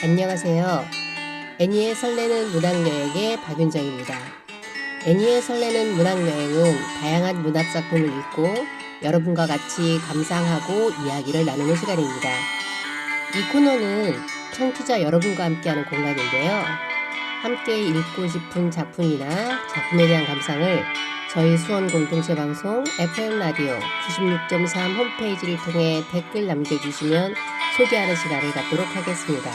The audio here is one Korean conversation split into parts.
안녕하세요. 애니의 설레는 문학여행의 박윤정입니다. 애니의 설레는 문학여행은 다양한 문학작품을 읽고 여러분과 같이 감상하고 이야기를 나누는 시간입니다. 이 코너는 청취자 여러분과 함께하는 공간인데요. 함께 읽고 싶은 작품이나 작품에 대한 감상을 저희 수원 공동체 방송 FM라디오 96.3 홈페이지를 통해 댓글 남겨주시면 소개하는 시간을 갖도록 하겠습니다.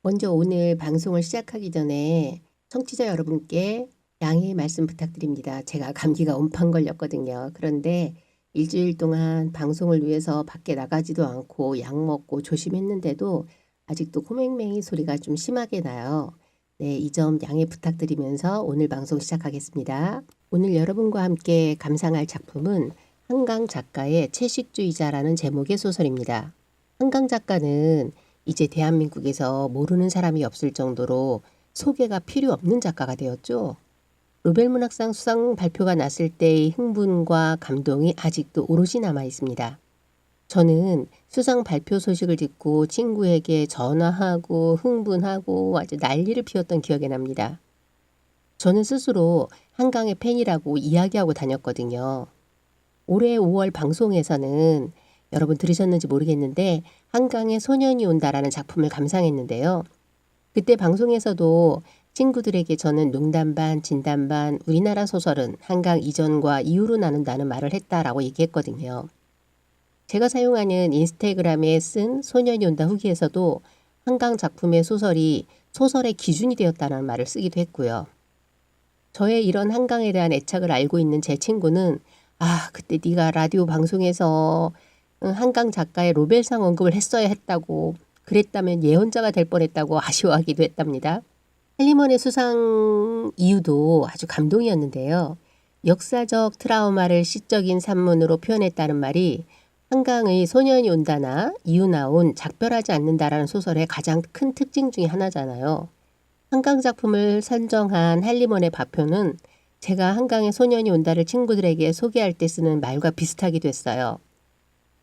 먼저 오늘 방송을 시작하기 전에 청취자 여러분께 양해의 말씀 부탁드립니다. 제가 감기가 온판 걸렸거든요. 그런데 일주일 동안 방송을 위해서 밖에 나가지도 않고 약 먹고 조심했는데도 아직도 코맹맹이 소리가 좀 심하게 나요. 네, 이 점 양해 부탁드리면서 오늘 방송 시작하겠습니다. 오늘 여러분과 함께 감상할 작품은 한강 작가의 채식주의자라는 제목의 소설입니다. 한강 작가는 이제 대한민국에서 모르는 사람이 없을 정도로 소개가 필요 없는 작가가 되었죠. 노벨문학상 수상 발표가 났을 때의 흥분과 감동이 아직도 오롯이 남아 있습니다. 저는 수상 발표 소식을 듣고 친구에게 전화하고 흥분하고 아주 난리를 피웠던 기억이 납니다. 저는 스스로 한강의 팬이라고 이야기하고 다녔거든요. 올해 5월 방송에서는 여러분 들으셨는지 모르겠는데 한강에 소년이 온다라는 작품을 감상했는데요. 그때 방송에서도 친구들에게 저는 농담 반 진담 반 우리나라 소설은 한강 이전과 이후로 나눈다는 말을 했다라고 얘기했거든요. 제가 사용하는 인스타그램에 쓴 소년이 온다 후기에서도 한강 작품의 소설이 소설의 기준이 되었다는 말을 쓰기도 했고요. 저의 이런 한강에 대한 애착을 알고 있는 제 친구는 그때 네가 라디오 방송에서 한강 작가의 노벨상 언급을 했어야 했다고 그랬다면 예언자가 될 뻔했다고 아쉬워하기도 했답니다. 헬리먼의 수상 이유도 아주 감동이었는데요. 역사적 트라우마를 시적인 산문으로 표현했다는 말이 한강의 소년이 온다나 이유나온 작별하지 않는다라는 소설의 가장 큰 특징 중에 하나잖아요. 한강 작품을 선정한 헬리먼의 발표는 제가 한강의 소년이 온다를 친구들에게 소개할 때 쓰는 말과 비슷하기도 했어요.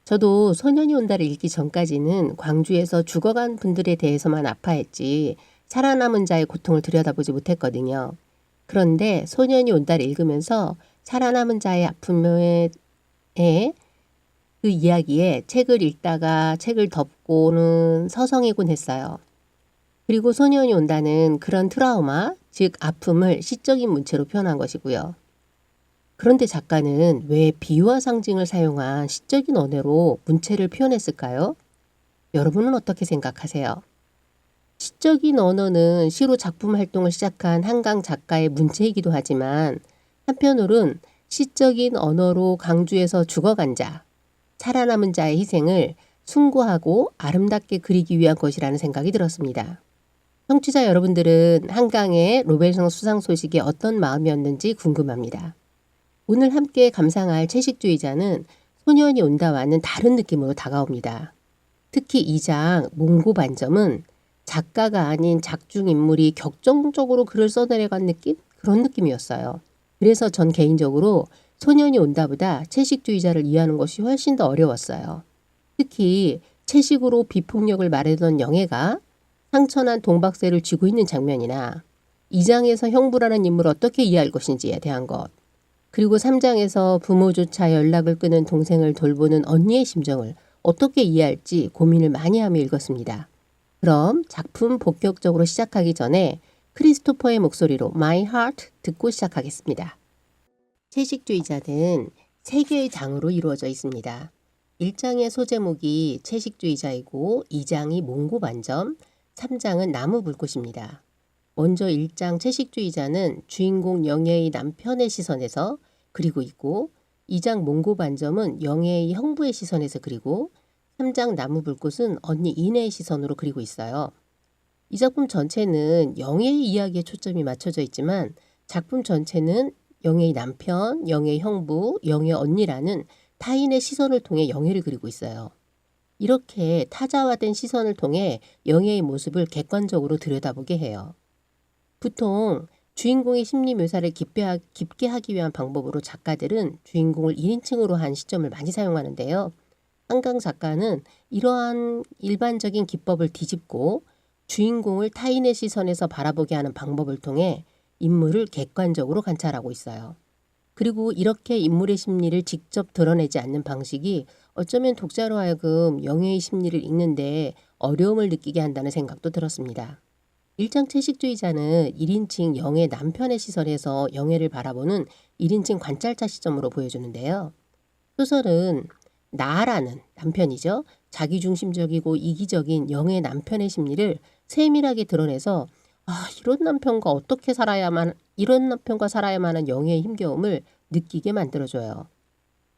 저도 소년이 온다를 읽기 전까지는 광주에서 죽어간 분들에 대해서만 아파했지 살아남은 자의 고통을 들여다보지 못했거든요. 그런데 소년이 온다를 읽으면서 살아남은 자의 아픔에 그 이야기에 책을 읽다가 책을 덮고는 서성이곤 했어요. 그리고 소년이 온다는 그런 트라우마, 즉 아픔을 시적인 문체로 표현한 것이고요. 그런데 작가는 왜 비유와 상징을 사용한 시적인 언어로 문체를 표현했을까요? 여러분은 어떻게 생각하세요? 시적인 언어는 시로 작품 활동을 시작한 한강 작가의 문체이기도 하지만 한편으론 시적인 언어로 강주에서 죽어간 자, 살아남은 자의 희생을 숭고하고 아름답게 그리기 위한 것이라는 생각이 들었습니다. 청취자 여러분들은 한강의 노벨상 수상 소식에 어떤 마음이었는지 궁금합니다. 오늘 함께 감상할 채식주의자는 소년이 온다와는 다른 느낌으로 다가옵니다. 특히 2장 몽고반점은 작가가 아닌 작중 인물이 격정적으로 글을 써내려간 느낌? 그런 느낌이었어요. 그래서 전 개인적으로 소년이 온다보다 채식주의자를 이해하는 것이 훨씬 더 어려웠어요. 특히 채식으로 비폭력을 말하던 영애가 상처난 동박새를 쥐고 있는 장면이나 2장에서 형부라는 인물을 어떻게 이해할 것인지에 대한 것, 그리고 3장에서 부모조차 연락을 끊은 동생을 돌보는 언니의 심정을 어떻게 이해할지 고민을 많이 하며 읽었습니다. 그럼 작품 본격적으로 시작하기 전에 크리스토퍼의 목소리로 My Heart 듣고 시작하겠습니다. 채식주의자는 3개의 장으로 이루어져 있습니다. 1장의 소제목이 채식주의자이고 2장이 몽고반점, 3장은 나무불꽃입니다. 먼저 1장 채식주의자는 주인공 영애의 남편의 시선에서 그리고 있고 2장 몽고반점은 영애의 형부의 시선에서 그리고 3장 나무불꽃은 언니 이내의 시선으로 그리고 있어요. 이 작품 전체는 영애의 이야기에 초점이 맞춰져 있지만 작품 전체는 영애의 남편, 영애의 형부, 영애의 언니라는 타인의 시선을 통해 영애를 그리고 있어요. 이렇게 타자화된 시선을 통해 영애의 모습을 객관적으로 들여다보게 해요. 보통 주인공의 심리 묘사를 깊게 하기 위한 방법으로 작가들은 주인공을 1인칭으로 한 시점을 많이 사용하는데요. 한강 작가는 이러한 일반적인 기법을 뒤집고 주인공을 타인의 시선에서 바라보게 하는 방법을 통해 인물을 객관적으로 관찰하고 있어요. 그리고 이렇게 인물의 심리를 직접 드러내지 않는 방식이 어쩌면 독자로 하여금 영예의 심리를 읽는데 어려움을 느끼게 한다는 생각도 들었습니다. 일장 채식주의자는 1인칭 영의 남편의 시선에서 영예를 바라보는 1인칭 관찰자 시점으로 보여주는데요. 소설은 나라는 남편이죠. 자기중심적이고 이기적인 영의 남편의 심리를 세밀하게 드러내서 이런 남편과 살아야만 하는 영예의 힘겨움을 느끼게 만들어줘요.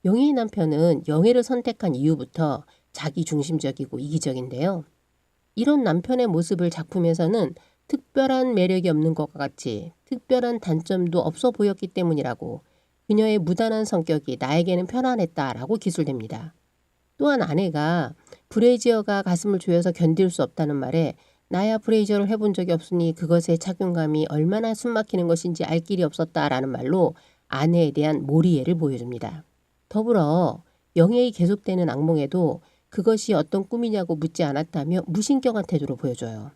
영예의 남편은 영예를 선택한 이유부터 자기중심적이고 이기적인데요. 이런 남편의 모습을 작품에서는 특별한 매력이 없는 것과 같이 특별한 단점도 없어 보였기 때문이라고 그녀의 무단한 성격이 나에게는 편안했다라고 기술됩니다. 또한 아내가 브레이지어가 가슴을 조여서 견딜 수 없다는 말에 나야 브레이저를 해본 적이 없으니 그것의 착용감이 얼마나 숨막히는 것인지 알 길이 없었다라는 말로 아내에 대한 몰이해를 보여줍니다. 더불어 영예의 계속되는 악몽에도 그것이 어떤 꿈이냐고 묻지 않았다며 무신경한 태도로 보여줘요.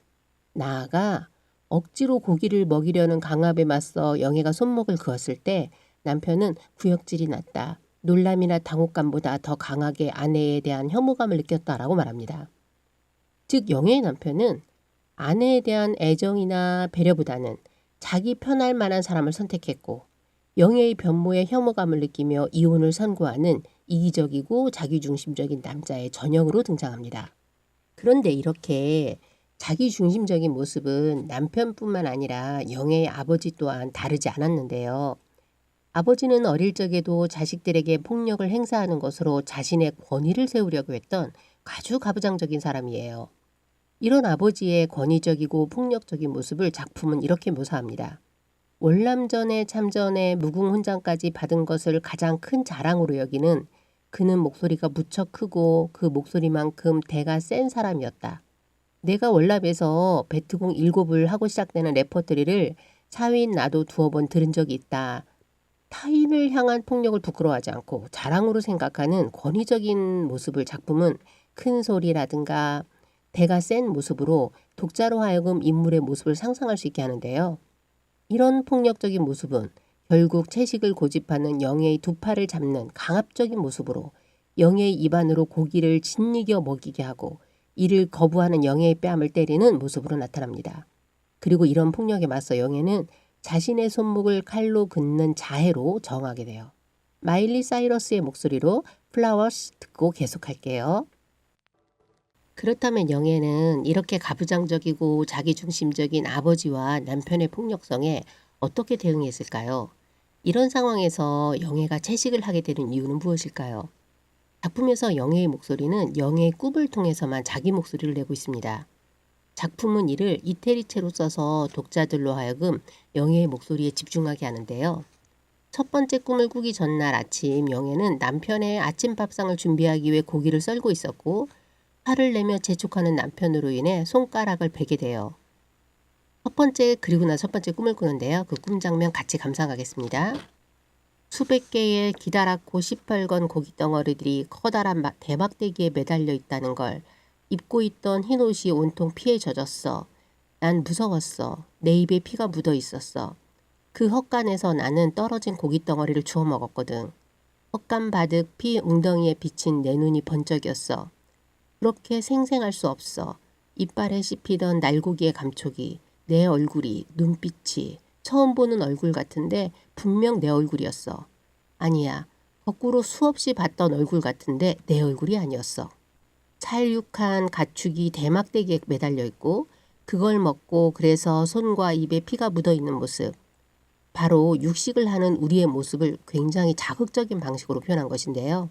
나아가 억지로 고기를 먹이려는 강압에 맞서 영예가 손목을 그었을 때 남편은 구역질이 났다. 놀람이나 당혹감보다 더 강하게 아내에 대한 혐오감을 느꼈다라고 말합니다. 즉 영예의 남편은 아내에 대한 애정이나 배려보다는 자기 편할 만한 사람을 선택했고 영예의 변모에 혐오감을 느끼며 이혼을 선고하는 이기적이고 자기중심적인 남자의 전형으로 등장합니다. 그런데 이렇게 자기중심적인 모습은 남편뿐만 아니라 영예의 아버지 또한 다르지 않았는데요. 아버지는 어릴 적에도 자식들에게 폭력을 행사하는 것으로 자신의 권위를 세우려고 했던 아주 가부장적인 사람이에요. 이런 아버지의 권위적이고 폭력적인 모습을 작품은 이렇게 묘사합니다. 월남전에 참전에 무궁훈장까지 받은 것을 가장 큰 자랑으로 여기는 그는 목소리가 무척 크고 그 목소리만큼 대가 센 사람이었다. 내가 월남에서 베트공 7을 하고 시작되는 레퍼토리를 사위인 나도 2번 들은 적이 있다. 타인을 향한 폭력을 부끄러워하지 않고 자랑으로 생각하는 권위적인 모습을 작품은 큰 소리라든가 대가 센 모습으로 독자로 하여금 인물의 모습을 상상할 수 있게 하는데요. 이런 폭력적인 모습은 결국 채식을 고집하는 영예의 두 팔을 잡는 강압적인 모습으로 영예의 입안으로 고기를 짓이겨 먹이게 하고 이를 거부하는 영예의 뺨을 때리는 모습으로 나타납니다. 그리고 이런 폭력에 맞서 영예는 자신의 손목을 칼로 긋는 자해로 저항하게 돼요. 마일리 사이러스의 목소리로 플라워스 듣고 계속할게요. 그렇다면 영예는 이렇게 가부장적이고 자기중심적인 아버지와 남편의 폭력성에 어떻게 대응했을까요? 이런 상황에서 영예가 채식을 하게 되는 이유는 무엇일까요? 작품에서 영예의 목소리는 영예의 꿈을 통해서만 자기 목소리를 내고 있습니다. 작품은 이를 이태리체로 써서 독자들로 하여금 영예의 목소리에 집중하게 하는데요. 첫 번째 꿈을 꾸기 전날 아침 영예는 남편의 아침 밥상을 준비하기 위해 고기를 썰고 있었고 화를 내며 재촉하는 남편으로 인해 손가락을 베게 돼요. 그리고 나서 첫 번째 꿈을 꾸는데요. 그 꿈 장면 같이 감상하겠습니다. 수백 개의 기다랗고 시뻘건 고기 덩어리들이 커다란 대막대기에 매달려 있다는 걸 입고 있던 흰옷이 온통 피에 젖었어. 난 무서웠어. 내 입에 피가 묻어 있었어. 그 헛간에서 나는 떨어진 고기 덩어리를 주워 먹었거든. 헛간 바득 피 웅덩이에 비친 내 눈이 번쩍였어. 그렇게 생생할 수 없어. 이빨에 씹히던 날고기의 감촉이, 내 얼굴이, 눈빛이 처음 보는 얼굴 같은데 분명 내 얼굴이었어. 아니야. 거꾸로 수없이 봤던 얼굴 같은데 내 얼굴이 아니었어. 찰육한 가축이 대막대기에 매달려 있고 그걸 먹고 그래서 손과 입에 피가 묻어 있는 모습. 바로 육식을 하는 우리의 모습을 굉장히 자극적인 방식으로 표현한 것인데요.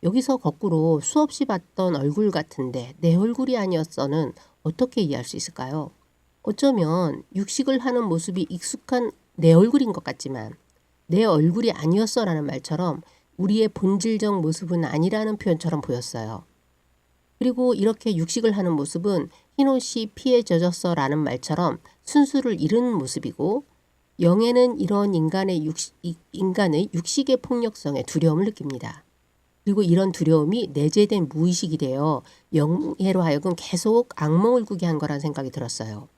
여기서 거꾸로 수없이 봤던 얼굴 같은데 내 얼굴이 아니었어는 어떻게 이해할 수 있을까요? 어쩌면 육식을 하는 모습이 익숙한 내 얼굴인 것 같지만 내 얼굴이 아니었어라는 말처럼 우리의 본질적 모습은 아니라는 표현처럼 보였어요. 그리고 이렇게 육식을 하는 모습은 흰옷이 피에 젖었어라는 말처럼 순수를 잃은 모습이고 영예는 이런 인간의 육식의 폭력성에 두려움을 느낍니다. 그리고 이런 두려움이 내재된 무의식이 되어 영예로 하여금 계속 악몽을 꾸게 한 거란 생각이 들었어요.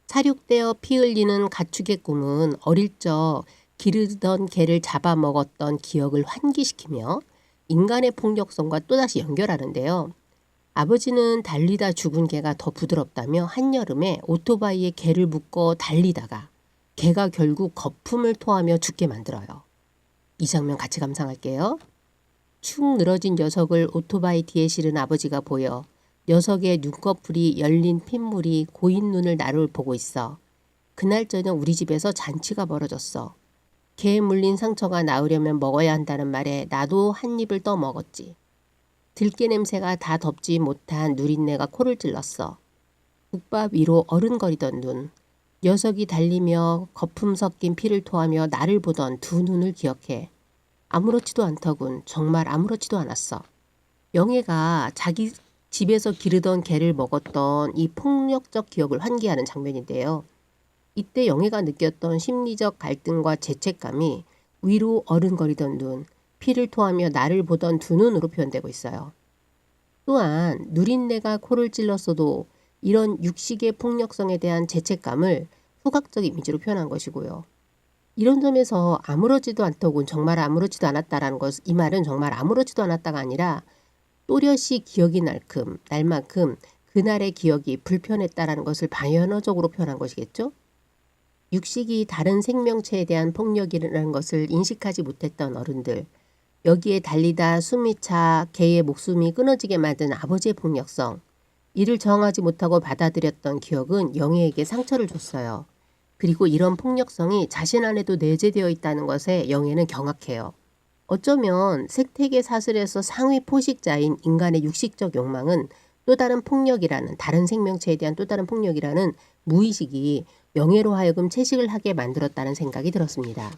사육되어 피 흘리는 가축의 꿈은 어릴 적 기르던 개를 잡아먹었던 기억을 환기시키며 인간의 폭력성과 또다시 연결하는데요. 아버지는 달리다 죽은 개가 더 부드럽다며 한여름에 오토바이에 개를 묶어 달리다가 개가 결국 거품을 토하며 죽게 만들어요. 이 장면 같이 감상할게요. 축 늘어진 녀석을 오토바이 뒤에 실은 아버지가 보여 녀석의 눈꺼풀이 열린 핏물이 고인 눈을 나를 보고 있어. 그날 저녁 우리 집에서 잔치가 벌어졌어. 개에 물린 상처가 나으려면 먹어야 한다는 말에 나도 한 입을 떠 먹었지. 들깨 냄새가 다 덮지 못한 누린내가 코를 찔렀어. 국밥 위로 어른거리던 눈. 녀석이 달리며 거품 섞인 피를 토하며 나를 보던 두 눈을 기억해. 아무렇지도 않더군. 정말 아무렇지도 않았어. 영애가 자기 집에서 기르던 개를 먹었던 이 폭력적 기억을 환기하는 장면인데요. 이때 영애가 느꼈던 심리적 갈등과 죄책감이 위로 어른거리던 눈, 피를 토하며 나를 보던 두 눈으로 표현되고 있어요. 또한 누린내가 코를 찔렀어도 이런 육식의 폭력성에 대한 죄책감을 후각적 이미지로 표현한 것이고요. 이런 점에서 아무렇지도 않더군 정말 아무렇지도 않았다라는 것, 이 말은 정말 아무렇지도 않았다가 아니라 또렷이 기억이 날 만큼 그날의 기억이 불편했다라는 것을 반연어적으로 표현한 것이겠죠. 육식이 다른 생명체에 대한 폭력이라는 것을 인식하지 못했던 어른들, 여기에 달리다 숨이 차 개의 목숨이 끊어지게 만든 아버지의 폭력성, 이를 정하지 못하고 받아들였던 기억은 영애에게 상처를 줬어요. 그리고 이런 폭력성이 자신 안에도 내재되어 있다는 것에 영애는 경악해요. 어쩌면 생태계 사슬에서 상위 포식자인 인간의 육식적 욕망은 또 다른 폭력이라는, 다른 생명체에 대한 또 다른 폭력이라는 무의식이 영애로 하여금 채식을 하게 만들었다는 생각이 들었습니다.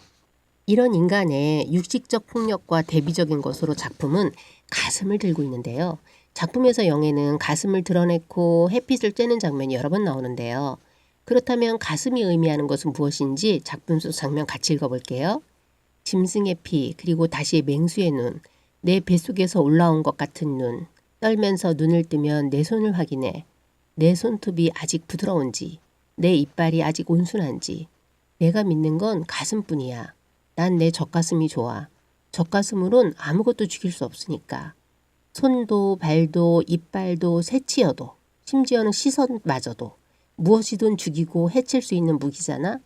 이런 인간의 육식적 폭력과 대비적인 것으로 작품은 가슴을 들고 있는데요. 작품에서 영애는 가슴을 드러내고 햇빛을 쬐는 장면이 여러 번 나오는데요. 그렇다면 가슴이 의미하는 것은 무엇인지 작품 속 장면 같이 읽어볼게요. 짐승의 피, 그리고 다시 맹수의 눈, 내 뱃속에서 올라온 것 같은 눈, 떨면서 눈을 뜨면 내 손을 확인해. 내 손톱이 아직 부드러운지, 내 이빨이 아직 온순한지. 내가 믿는 건 가슴뿐이야. 난 내 젖가슴이 좋아. 젖가슴으론 아무것도 죽일 수 없으니까. 손도 발도 이빨도 새치여도 심지어는 시선마저도 무엇이든 죽이고 해칠 수 있는 무기잖아.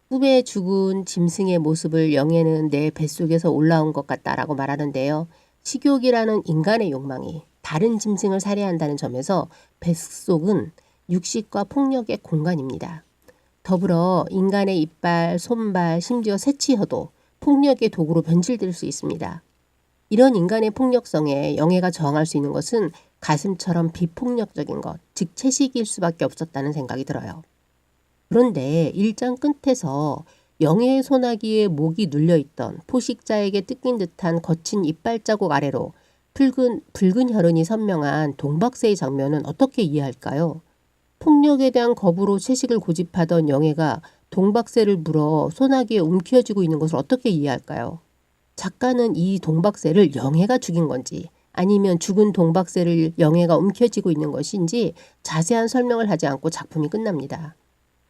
꿈에 죽은 짐승의 모습을 영애는 내 뱃속에서 올라온 것 같다라고 말하는데요. 식욕이라는 인간의 욕망이 다른 짐승을 살해한다는 점에서 뱃속은 육식과 폭력의 공간입니다. 더불어 인간의 이빨, 손발, 심지어 새치혀도 폭력의 도구로 변질될 수 있습니다. 이런 인간의 폭력성에 영애가 저항할 수 있는 것은 가슴처럼 비폭력적인 것, 즉 채식일 수밖에 없었다는 생각이 들어요. 그런데 1장 끝에서 영애의 소나기에 목이 눌려있던 포식자에게 뜯긴 듯한 거친 이빨 자국 아래로 붉은 혈흔이 선명한 동박새의 장면은 어떻게 이해할까요? 폭력에 대한 거부로 채식을 고집하던 영애가 동박새를 물어 소나기에 움켜쥐고 있는 것을 어떻게 이해할까요? 작가는 이 동박새를 영애가 죽인 건지 아니면 죽은 동박새를 영애가 움켜쥐고 있는 것인지 자세한 설명을 하지 않고 작품이 끝납니다.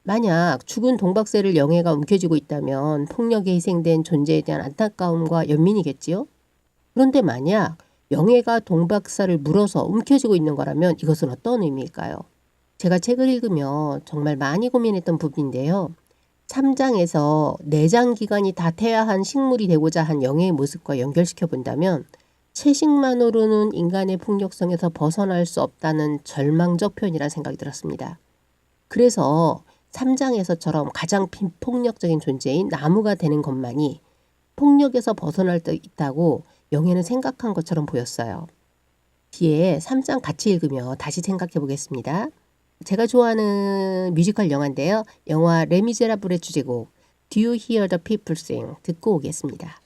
만약 죽은 동박새를 영애가 움켜쥐고 있다면 폭력에 희생된 존재에 대한 안타까움과 연민이겠지요? 그런데 만약 영애가 동박새를 물어서 움켜쥐고 있는 거라면 이것은 어떤 의미일까요? 제가 책을 읽으며 정말 많이 고민했던 부분인데요. 3장에서 내장기관이 다 퇴화한 식물이 되고자 한 영애의 모습과 연결시켜 본다면 채식만으로는 인간의 폭력성에서 벗어날 수 없다는 절망적 표현이라는 생각이 들었습니다. 그래서 3장에서처럼 가장 비폭력적인 존재인 나무가 되는 것만이 폭력에서 벗어날 수 있다고 영애는 생각한 것처럼 보였어요. 뒤에 3장 같이 읽으며 다시 생각해 보겠습니다. 제가 좋아하는 뮤지컬 영화인데요. 영화 레미제라블의 주제곡 Do You Hear the People Sing 듣고 오겠습니다.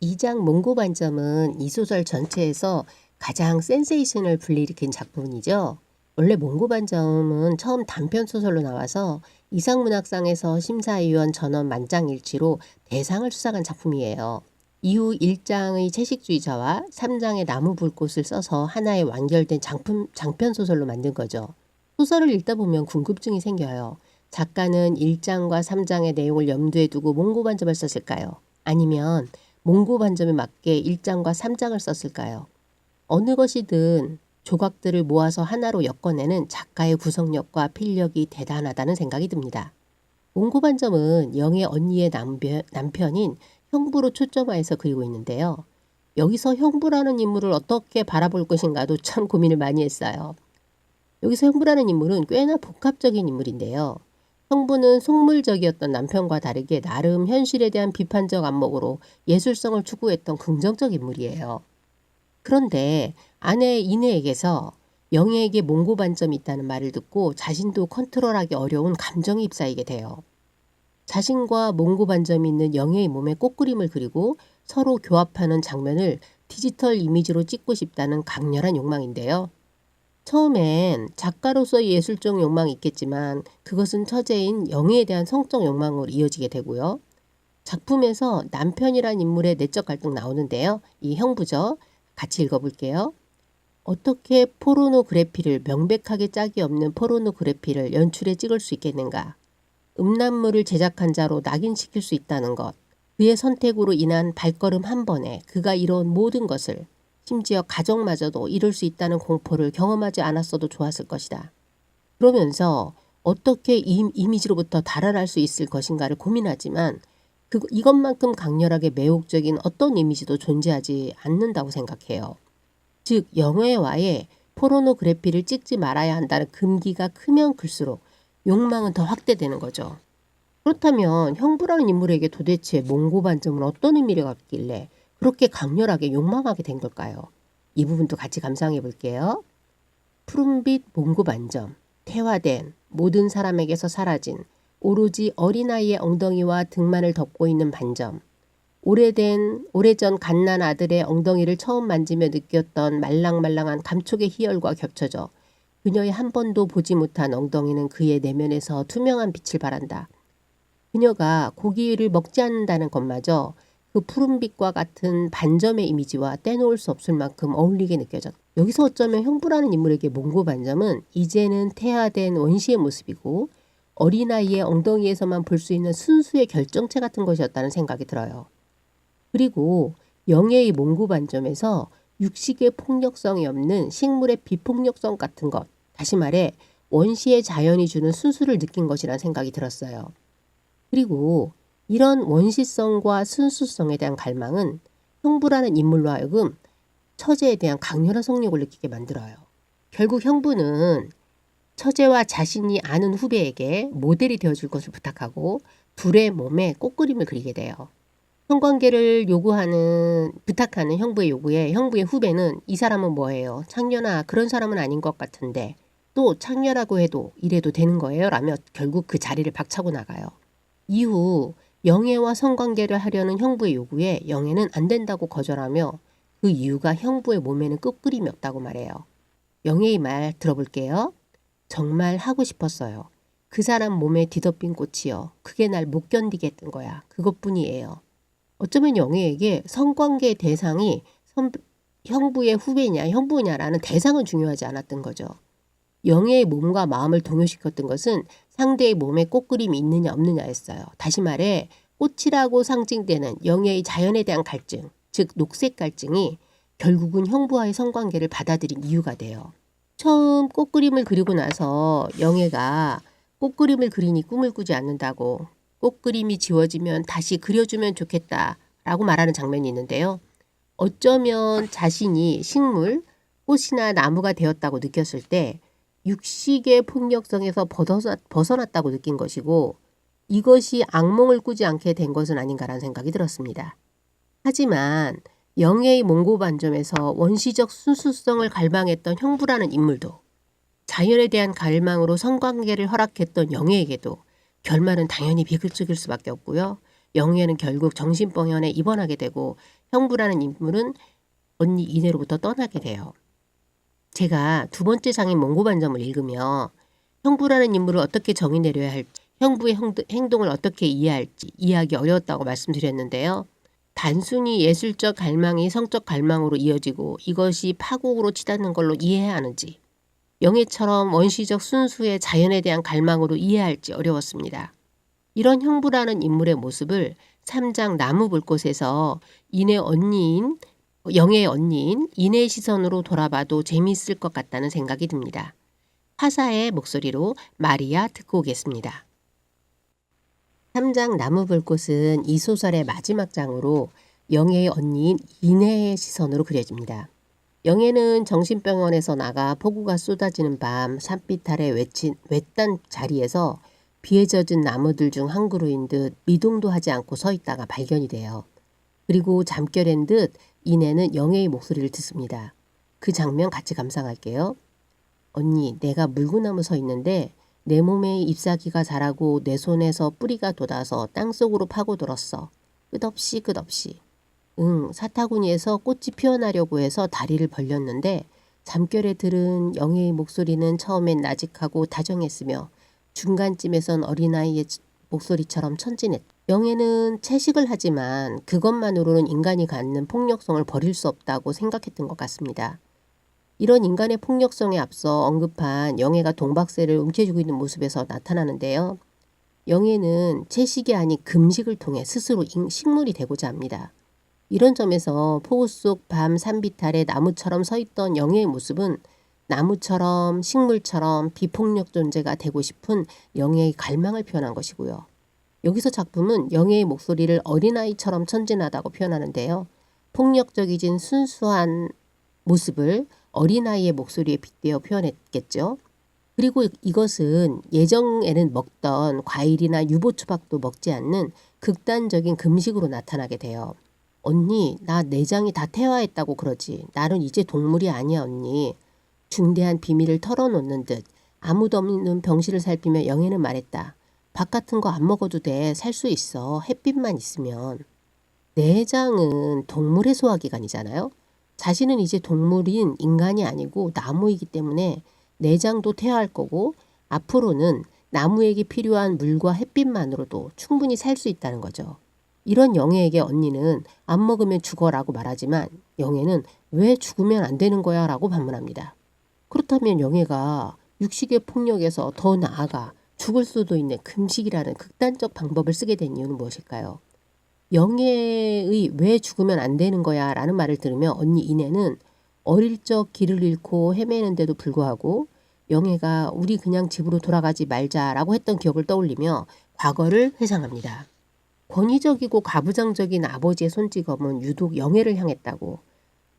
2장 몽고 반점은 이 소설 전체에서 가장 센세이션을 불러일으킨 작품이죠. 원래 몽고 반점은 처음 단편 소설로 나와서 이상문학상에서 심사위원 전원 만장일치로 대상을 수상한 작품이에요. 이후 1장의 채식주의자와 3장의 나무불꽃을 써서 하나의 완결된 장편 소설로 만든 거죠. 소설을 읽다 보면 궁금증이 생겨요. 작가는 1장과 3장의 내용을 염두에 두고 몽고반점을 썼을까요? 아니면 몽고반점에 맞게 1장과 3장을 썼을까요? 어느 것이든 조각들을 모아서 하나로 엮어내는 작가의 구성력과 필력이 대단하다는 생각이 듭니다. 몽고반점은 영의 언니의 남편인 형부로 초점화해서 그리고 있는데요. 여기서 형부라는 인물을 어떻게 바라볼 것인가도 참 고민을 많이 했어요. 여기서 형부라는 인물은 꽤나 복합적인 인물인데요. 형부는 속물적이었던 남편과 다르게 나름 현실에 대한 비판적 안목으로 예술성을 추구했던 긍정적 인물이에요. 그런데 아내 이내에게서 영애에게 몽고반점이 있다는 말을 듣고 자신도 컨트롤하기 어려운 감정이 휩싸이게 돼요. 자신과 몽고반점이 있는 영애의 몸에 꽃그림을 그리고 서로 교합하는 장면을 디지털 이미지로 찍고 싶다는 강렬한 욕망인데요. 처음엔 작가로서의 예술적 욕망이 있겠지만 그것은 처제인 영애에 대한 성적 욕망으로 이어지게 되고요. 작품에서 남편이란 인물의 내적 갈등 나오는데요. 이 형부죠. 같이 읽어볼게요. 어떻게 포르노그래피를 명백하게 짝이 없는 포르노그래피를 연출해 찍을 수 있겠는가? 음란물을 제작한 자로 낙인시킬 수 있다는 것. 그의 선택으로 인한 발걸음 한 번에 그가 이뤄온 모든 것을 심지어 가정마저도 이룰 수 있다는 공포를 경험하지 않았어도 좋았을 것이다. 그러면서 어떻게 이 이미지로부터 달아날 수 있을 것인가를 고민하지만 이것만큼 강렬하게 매혹적인 어떤 이미지도 존재하지 않는다고 생각해요. 즉 영애와의 포르노그래피를 찍지 말아야 한다는 금기가 크면 클수록 욕망은 더 확대되는 거죠. 그렇다면 형부라는 인물에게 도대체 몽고반점은 어떤 의미를 갖길래 그렇게 강렬하게 욕망하게 된 걸까요? 이 부분도 같이 감상해 볼게요. 푸른빛 몽고반점, 태화된 모든 사람에게서 사라진 오로지 어린아이의 엉덩이와 등만을 덮고 있는 반점, 오래전 갓난 아들의 엉덩이를 처음 만지며 느꼈던 말랑말랑한 감촉의 희열과 겹쳐져 그녀의 한 번도 보지 못한 엉덩이는 그의 내면에서 투명한 빛을 발한다. 그녀가 고기를 먹지 않는다는 것마저 그 푸른빛과 같은 반점의 이미지와 떼놓을 수 없을 만큼 어울리게 느껴졌다. 여기서 어쩌면 형부라는 인물에게 몽고반점은 이제는 태화된 원시의 모습이고 어린아이의 엉덩이에서만 볼 수 있는 순수의 결정체 같은 것이었다는 생각이 들어요. 그리고 영예의 몽고반점에서 육식의 폭력성이 없는 식물의 비폭력성 같은 것, 다시 말해 원시의 자연이 주는 순수를 느낀 것이라는 생각이 들었어요. 그리고 이런 원시성과 순수성에 대한 갈망은 형부라는 인물로 하여금 처제에 대한 강렬한 성욕을 느끼게 만들어요. 결국 형부는 처제와 자신이 아는 후배에게 모델이 되어줄 것을 부탁하고 둘의 몸에 꽃그림을 그리게 돼요. 성관계를 부탁하는 형부의 요구에 형부의 후배는 이 사람은 뭐예요? 창녀나 그런 사람은 아닌 것 같은데 또 창녀라고 해도 이래도 되는 거예요? 라며 결국 그 자리를 박차고 나가요. 이후 영애와 성관계를 하려는 형부의 요구에 영애는 안 된다고 거절하며 그 이유가 형부의 몸에는 꽃그림이 없다고 말해요. 영애의 말 들어볼게요. 정말 하고 싶었어요. 그 사람 몸에 뒤덮인 꽃이요. 그게 날 못 견디게 했던 거야. 그것뿐이에요. 어쩌면 영애에게 성관계의 대상이 형부의 후배냐 형부냐라는 대상은 중요하지 않았던 거죠. 영애의 몸과 마음을 동요시켰던 것은 상대의 몸에 꽃그림이 있느냐 없느냐였어요. 다시 말해 꽃이라고 상징되는 영애의 자연에 대한 갈증, 즉 녹색 갈증이 결국은 형부와의 성관계를 받아들인 이유가 돼요. 처음 꽃그림을 그리고 나서 영애가 꽃그림을 그리니 꿈을 꾸지 않는다고 꽃그림이 지워지면 다시 그려주면 좋겠다라고 말하는 장면이 있는데요. 어쩌면 자신이 식물, 꽃이나 나무가 되었다고 느꼈을 때 육식의 폭력성에서 벗어났다고 느낀 것이고 이것이 악몽을 꾸지 않게 된 것은 아닌가라는 생각이 들었습니다. 하지만 영예의 몽고반점에서 원시적 순수성을 갈망했던 형부라는 인물도 자연에 대한 갈망으로 성관계를 허락했던 영예에게도 결말은 당연히 비극적일 수밖에 없고요. 영예는 결국 정신병원에 입원하게 되고 형부라는 인물은 언니 이내로부터 떠나게 돼요. 제가 두 번째 장인 몽고반점을 읽으며 형부라는 인물을 어떻게 정의 내려야 할지 형부의 행동을 어떻게 이해할지 이해하기 어려웠다고 말씀드렸는데요. 단순히 예술적 갈망이 성적 갈망으로 이어지고 이것이 파국으로 치닫는 걸로 이해해야 하는지, 영애처럼 원시적 순수의 자연에 대한 갈망으로 이해할지 어려웠습니다. 이런 형부라는 인물의 모습을 3장 나무불꽃에서 영애의 언니인 인의 시선으로 돌아봐도 재미있을 것 같다는 생각이 듭니다. 화사의 목소리로 마리아 듣고 오겠습니다. 3장 나무불꽃은 이 소설의 마지막 장으로 영애의 언니인 인의 시선으로 그려집니다. 영애는 정신병원에서 나가 폭우가 쏟아지는 밤 산빛 아래 외딴 자리에서 비에 젖은 나무들 중 한 그루인 듯 미동도 하지 않고 서 있다가 발견이 돼요. 그리고 잠결인 듯 인애는 영애의 목소리를 듣습니다. 그 장면 같이 감상할게요. 언니, 내가 물구나무 서 있는데 내 몸에 잎사귀가 자라고 내 손에서 뿌리가 돋아서 땅속으로 파고들었어. 끝없이. 응, 사타구니에서 꽃이 피어나려고 해서 다리를 벌렸는데 잠결에 들은 영애의 목소리는 처음엔 나직하고 다정했으며 중간쯤에선 어린아이의 목소리처럼 천진했다. 영애는 채식을 하지만 그것만으로는 인간이 갖는 폭력성을 버릴 수 없다고 생각했던 것 같습니다. 이런 인간의 폭력성에 앞서 언급한 영애가 동박새를 움켜쥐고 있는 모습에서 나타나는데요. 영애는 채식이 아닌 금식을 통해 스스로 식물이 되고자 합니다. 이런 점에서 폭우 속 밤 산빛 아래 나무처럼 서 있던 영애의 모습은 나무처럼 식물처럼 비폭력 존재가 되고 싶은 영애의 갈망을 표현한 것이고요. 여기서 작품은 영애의 목소리를 어린아이처럼 천진하다고 표현하는데요. 폭력적이진 순수한 모습을 어린아이의 목소리에 빗대어 표현했겠죠. 그리고 이것은 예정에는 먹던 과일이나 유보초밥도 먹지 않는 극단적인 금식으로 나타나게 돼요. 언니, 나 내장이 다 퇴화했다고 그러지. 나는 이제 동물이 아니야, 언니. 중대한 비밀을 털어놓는 듯 아무도 없는 병실을 살피며 영애는 말했다. 밥 같은 거 안 먹어도 돼. 살 수 있어. 햇빛만 있으면. 내장은 동물의 소화기관이잖아요. 자신은 이제 동물인 인간이 아니고 나무이기 때문에 내장도 퇴화할 거고 앞으로는 나무에게 필요한 물과 햇빛만으로도 충분히 살 수 있다는 거죠. 이런 영애에게 언니는 안 먹으면 죽어라고 말하지만 영애는 왜 죽으면 안 되는 거야 라고 반문합니다. 그렇다면 영애가 육식의 폭력에서 더 나아가 죽을 수도 있는 금식이라는 극단적 방법을 쓰게 된 이유는 무엇일까요? 영애의 왜 죽으면 안 되는 거야 라는 말을 들으며 언니 인애는 어릴 적 길을 잃고 헤매는데도 불구하고 영애가 우리 그냥 집으로 돌아가지 말자라고 했던 기억을 떠올리며 과거를 회상합니다. 권위적이고 가부장적인 아버지의 손찌검은 유독 영애를 향했다고,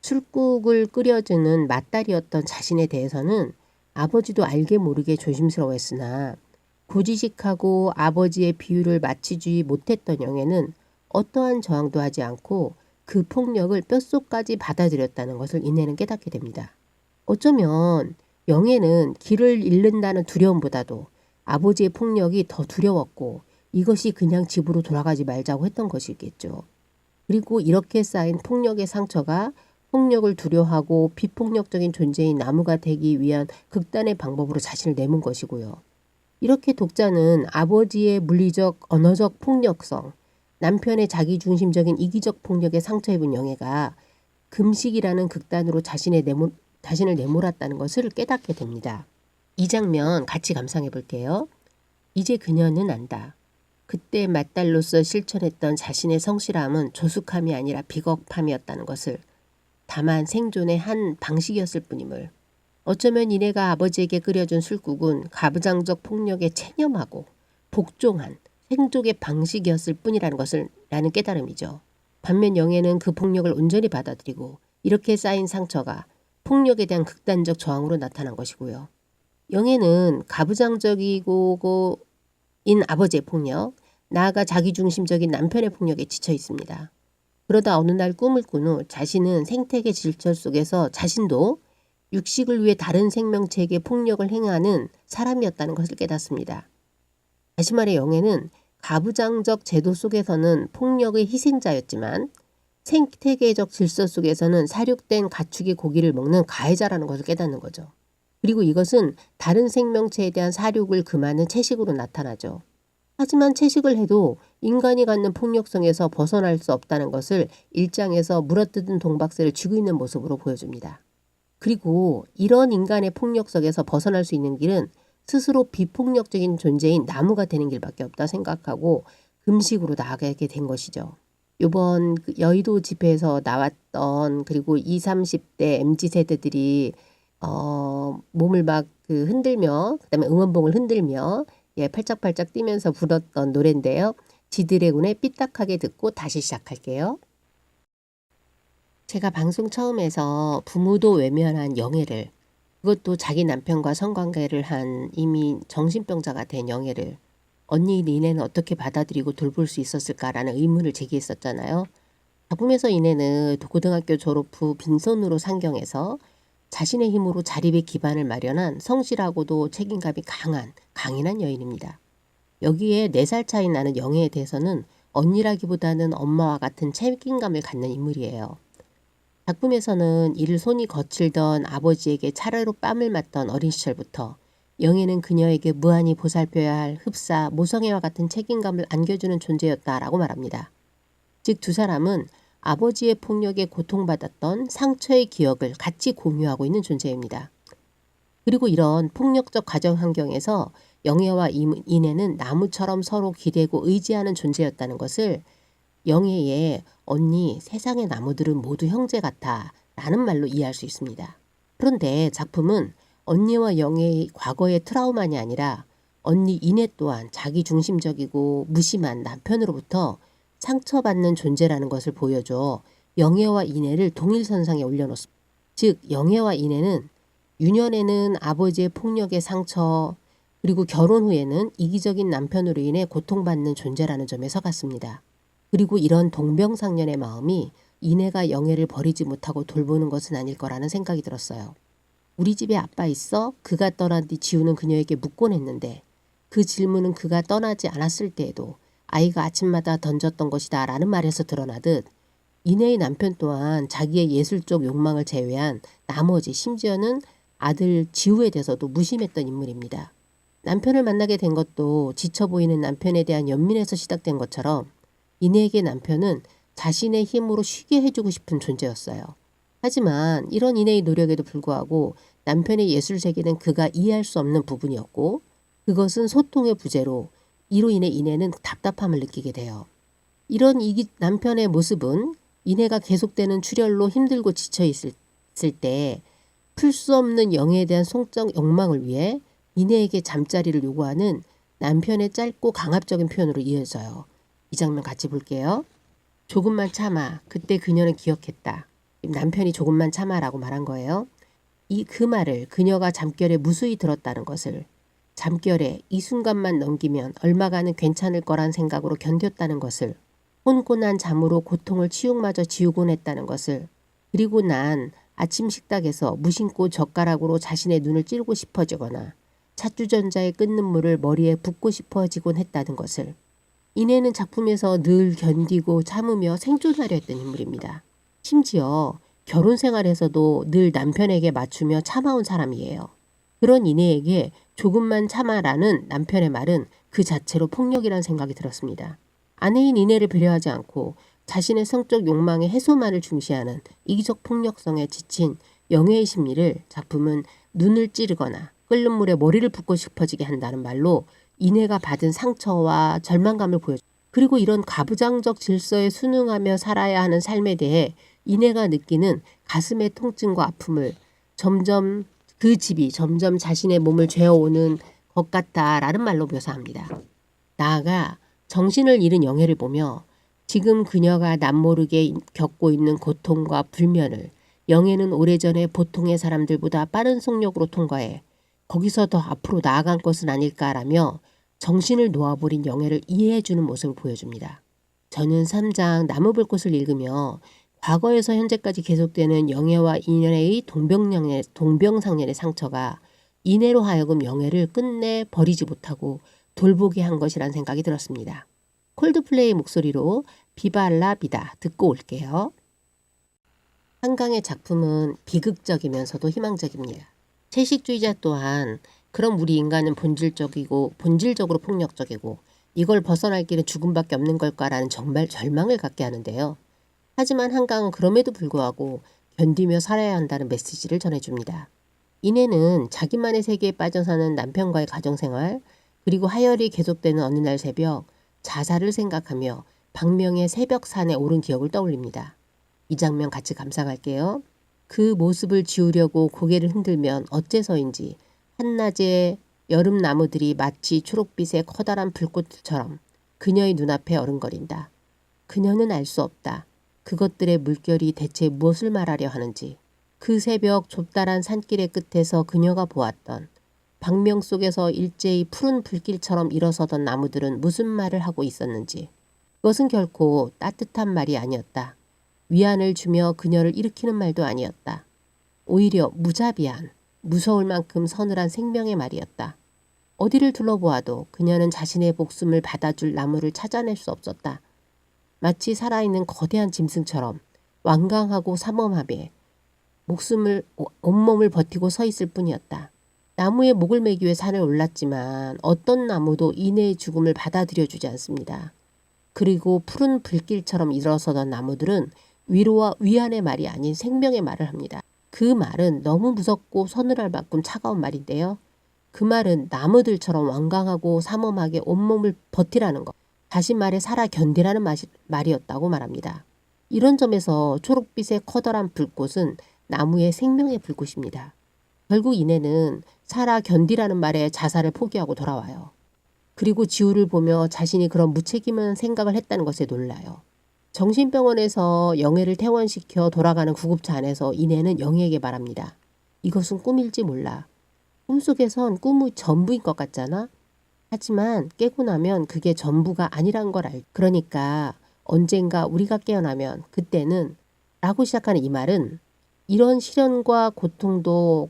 술국을 끓여주는 맏딸이었던 자신에 대해서는 아버지도 알게 모르게 조심스러워했으나 고지식하고 아버지의 비유를 마치지 못했던 영애는 어떠한 저항도 하지 않고 그 폭력을 뼛속까지 받아들였다는 것을 인애는 깨닫게 됩니다. 어쩌면 영애는 길을 잃는다는 두려움보다도 아버지의 폭력이 더 두려웠고 이것이 그냥 집으로 돌아가지 말자고 했던 것이겠죠. 그리고 이렇게 쌓인 폭력의 상처가 폭력을 두려워하고 비폭력적인 존재인 나무가 되기 위한 극단의 방법으로 자신을 내몬 것이고요. 이렇게 독자는 아버지의 물리적, 언어적 폭력성, 남편의 자기중심적인 이기적 폭력에 상처 입은 영애가 금식이라는 극단으로 자신을 내몰았다는 것을 깨닫게 됩니다. 이 장면 같이 감상해 볼게요. 이제 그녀는 안다. 그때 맏딸로서 실천했던 자신의 성실함은 조숙함이 아니라 비겁함이었다는 것을, 다만 생존의 한 방식이었을 뿐임을. 어쩌면 이내가 아버지에게 끓여준 술국은 가부장적 폭력에 체념하고 복종한 생족의 방식이었을 뿐이라는 것을 라는 깨달음이죠. 반면 영애는 그 폭력을 온전히 받아들이고 이렇게 쌓인 상처가 폭력에 대한 극단적 저항으로 나타난 것이고요. 영애는 가부장적이고 인 아버지의 폭력, 나아가 자기중심적인 남편의 폭력에 지쳐 있습니다. 그러다 어느 날 꿈을 꾼 후 자신은 생태계 질서 속에서 자신도 육식을 위해 다른 생명체에게 폭력을 행하는 사람이었다는 것을 깨닫습니다. 다시 말해 영애는 가부장적 제도 속에서는 폭력의 희생자였지만 생태계적 질서 속에서는 사육된 가축의 고기를 먹는 가해자라는 것을 깨닫는 거죠. 그리고 이것은 다른 생명체에 대한 사육을 금하는 채식으로 나타나죠. 하지만 채식을 해도 인간이 갖는 폭력성에서 벗어날 수 없다는 것을 일장에서 물어뜯은 동박새를 쥐고 있는 모습으로 보여줍니다. 그리고 이런 인간의 폭력성에서 벗어날 수 있는 길은 스스로 비폭력적인 존재인 나무가 되는 길밖에 없다 생각하고 금식으로 나아가게 된 것이죠. 요번 여의도 집회에서 나왔던 그리고 20, 30대 MZ세대들이 몸을 막 흔들며 그다음에 응원봉을 흔들며 팔짝팔짝 뛰면서 불었던 노래인데요. 지드래곤의 삐딱하게 듣고 다시 시작할게요. 제가 방송 처음에서 부모도 외면한 영애를, 그것도 자기 남편과 성관계를 한 이미 정신병자가 된 영애를 언니 니네는 어떻게 받아들이고 돌볼 수 있었을까라는 의문을 제기했었잖아요. 작품에서 이내는 고등학교 졸업 후 빈손으로 상경해서 자신의 힘으로 자립의 기반을 마련한 성실하고도 책임감이 강인한 여인입니다. 여기에 4살 차이 나는 영애에 대해서는 언니라기보다는 엄마와 같은 책임감을 갖는 인물이에요. 작품에서는 이를 손이 거칠던 아버지에게 차례로 뺨을 맞던 어린 시절부터 영애는 그녀에게 무한히 보살펴야 할 흡사, 모성애와 같은 책임감을 안겨주는 존재였다라고 말합니다. 즉 두 사람은 아버지의 폭력에 고통받았던 상처의 기억을 같이 공유하고 있는 존재입니다. 그리고 이런 폭력적 가정 환경에서 영애와 이내는 나무처럼 서로 기대고 의지하는 존재였다는 것을 영애의 언니 세상의 나무들은 모두 형제 같아 라는 말로 이해할 수 있습니다. 그런데 작품은 언니와 영애의 과거의 트라우마이 아니라 언니 이내 또한 자기 중심적이고 무심한 남편으로부터 상처받는 존재라는 것을 보여줘 영애와 이내를 동일선상에 올려놓습니다. 즉 영애와 이내는 유년에는 아버지의 폭력의 상처 그리고 결혼 후에는 이기적인 남편으로 인해 고통받는 존재라는 점에서 같습니다. 그리고 이런 동병상련의 마음이 이내가 영애를 버리지 못하고 돌보는 것은 아닐 거라는 생각이 들었어요. 우리 집에 아빠 있어? 그가 떠난 뒤 지우는 그녀에게 묻곤 했는데 그 질문은 그가 떠나지 않았을 때에도 아이가 아침마다 던졌던 것이다 라는 말에서 드러나듯 이내의 남편 또한 자기의 예술적 욕망을 제외한 나머지 심지어는 아들 지우에 대해서도 무심했던 인물입니다. 남편을 만나게 된 것도 지쳐 보이는 남편에 대한 연민에서 시작된 것처럼 이내에게 남편은 자신의 힘으로 쉬게 해주고 싶은 존재였어요. 하지만 이런 이내의 노력에도 불구하고 남편의 예술 세계는 그가 이해할 수 없는 부분이었고 그것은 소통의 부재로 이로 인해 이내는 답답함을 느끼게 돼요. 이런 남편의 모습은 이내가 계속되는 출혈로 힘들고 지쳐 있을 때 풀 수 없는 영애에 대한 성적 욕망을 위해 이내에게 잠자리를 요구하는 남편의 짧고 강압적인 표현으로 이어져요. 이 장면 같이 볼게요. 조금만 참아. 그때 그녀는 기억했다. 남편이 조금만 참아라고 말한 거예요. 그 말을 그녀가 잠결에 무수히 들었다는 것을 잠결에 이 순간만 넘기면 얼마간은 괜찮을 거란 생각으로 견뎠다는 것을 혼곤한 잠으로 고통을 치욕마저 지우곤 했다는 것을 그리고 난 아침 식탁에서 무심코 젓가락으로 자신의 눈을 찌르고 싶어지거나 찻주전자의 끓는 물을 머리에 붓고 싶어지곤 했다는 것을 이내는 작품에서 늘 견디고 참으며 생존하려 했던 인물입니다. 심지어 결혼 생활에서도 늘 남편에게 맞추며 참아온 사람이에요. 그런 이내에게 조금만 참아라는 남편의 말은 그 자체로 폭력이라는 생각이 들었습니다. 아내인 이내를 배려하지 않고 자신의 성적 욕망의 해소만을 중시하는 이기적 폭력성에 지친 영애의 심리를 작품은 눈을 찌르거나 끓는 물에 머리를 붓고 싶어지게 한다는 말로 이내가 받은 상처와 절망감을 보여줍니다. 그리고 이런 가부장적 질서에 순응하며 살아야 하는 삶에 대해 이내가 느끼는 가슴의 통증과 아픔을 그 집이 점점 자신의 몸을 죄어오는 것 같다라는 말로 묘사합니다. 나아가 정신을 잃은 영애를 보며 지금 그녀가 남모르게 겪고 있는 고통과 불면을 영애는 오래전에 보통의 사람들보다 빠른 속력으로 통과해 거기서 더 앞으로 나아간 것은 아닐까라며 정신을 놓아버린 영애를 이해해주는 모습을 보여줍니다. 저는 3장 나무불꽃을 읽으며 과거에서 현재까지 계속되는 영애와 이내의 동병상련의 상처가 이내로 하여금 영애를 끝내 버리지 못하고 돌보게 한 것이란 생각이 들었습니다. 콜드플레이 목소리로 비발라 비다 듣고 올게요. 한강의 작품은 비극적이면서도 희망적입니다. 채식주의자 또한 그럼 우리 인간은 본질적으로 폭력적이고 이걸 벗어날 길은 죽음밖에 없는 걸까라는 정말 절망을 갖게 하는데요. 하지만 한강은 그럼에도 불구하고 견디며 살아야 한다는 메시지를 전해줍니다. 이내는 자기만의 세계에 빠져 사는 남편과의 가정생활, 그리고 하열이 계속되는 어느 날 새벽 자살을 생각하며 박명의 새벽산에 오른 기억을 떠올립니다. 이 장면 같이 감상할게요. 그 모습을 지우려고 고개를 흔들면 어째서인지 한낮에 여름 나무들이 마치 초록빛의 커다란 불꽃처럼 그녀의 눈앞에 어른거린다. 그녀는 알 수 없다. 그것들의 물결이 대체 무엇을 말하려 하는지. 그 새벽 좁다란 산길의 끝에서 그녀가 보았던 박명 속에서 일제히 푸른 불길처럼 일어서던 나무들은 무슨 말을 하고 있었는지. 그것은 결코 따뜻한 말이 아니었다. 위안을 주며 그녀를 일으키는 말도 아니었다. 오히려 무자비한, 무서울 만큼 서늘한 생명의 말이었다. 어디를 둘러보아도 그녀는 자신의 목숨을 받아줄 나무를 찾아낼 수 없었다. 마치 살아있는 거대한 짐승처럼 완강하고 삼엄하게 온몸을 버티고 서 있을 뿐이었다. 나무에 목을 매기 위해 산을 올랐지만 어떤 나무도 이내의 죽음을 받아들여주지 않습니다. 그리고 푸른 불길처럼 일어서던 나무들은 위로와 위안의 말이 아닌 생명의 말을 합니다. 그 말은 너무 무섭고 서늘할 만큼 차가운 말인데요. 그 말은 나무들처럼 완강하고 삼엄하게 온몸을 버티라는 것, 다시 말해 살아 견디라는 말이었다고 말합니다. 이런 점에서 초록빛의 커다란 불꽃은 나무의 생명의 불꽃입니다. 결국 이내는 살아 견디라는 말에 자살을 포기하고 돌아와요. 그리고 지우를 보며 자신이 그런 무책임한 생각을 했다는 것에 놀라요. 정신병원에서 영애를 퇴원시켜 돌아가는 구급차 안에서 이내는 영애에게 말합니다. 이것은 꿈일지 몰라. 꿈속에선 꿈의 전부인 것 같잖아. 하지만 깨고 나면 그게 전부가 아니란 걸 그러니까 언젠가 우리가 깨어나면 그때는 라고 시작하는 이 말은 이런 시련과 고통도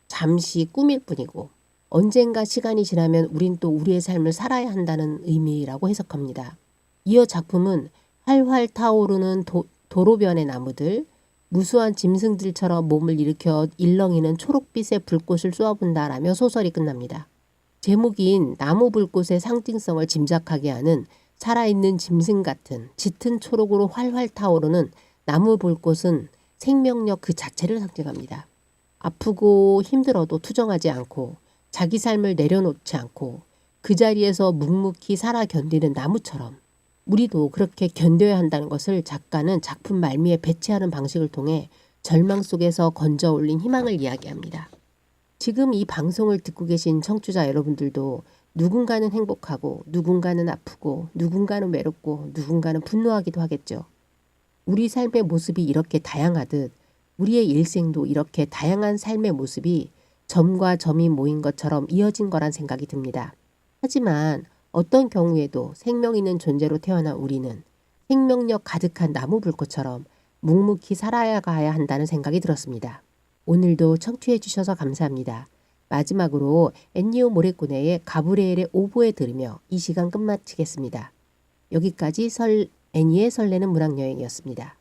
잠시 꿈일 뿐이고 언젠가 시간이 지나면 우린 또 우리의 삶을 살아야 한다는 의미라고 해석합니다. 이어 작품은 활활 타오르는 도로변의 나무들, 무수한 짐승들처럼 몸을 일으켜 일렁이는 초록빛의 불꽃을 쏘아본다라며 소설이 끝납니다. 제목인 나무 불꽃의 상징성을 짐작하게 하는 살아있는 짐승 같은 짙은 초록으로 활활 타오르는 나무 불꽃은 생명력 그 자체를 상징합니다. 아프고 힘들어도 투정하지 않고 자기 삶을 내려놓지 않고 그 자리에서 묵묵히 살아 견디는 나무처럼 우리도 그렇게 견뎌야 한다는 것을 작가는 작품 말미에 배치하는 방식을 통해 절망 속에서 건져 올린 희망을 이야기합니다. 지금 이 방송을 듣고 계신 청취자 여러분들도 누군가는 행복하고 누군가는 아프고 누군가는 외롭고 누군가는 분노하기도 하겠죠. 우리 삶의 모습이 이렇게 다양하듯 우리의 일생도 이렇게 다양한 삶의 모습이 점과 점이 모인 것처럼 이어진 거란 생각이 듭니다. 하지만 어떤 경우에도 생명 있는 존재로 태어난 우리는 생명력 가득한 나무 불꽃처럼 묵묵히 살아야 가야 한다는 생각이 들었습니다. 오늘도 청취해 주셔서 감사합니다. 마지막으로 엔니오 모레코네의 가브리엘의 오보에 들으며 이 시간 끝마치겠습니다. 여기까지 애니의 설레는 문학여행이었습니다.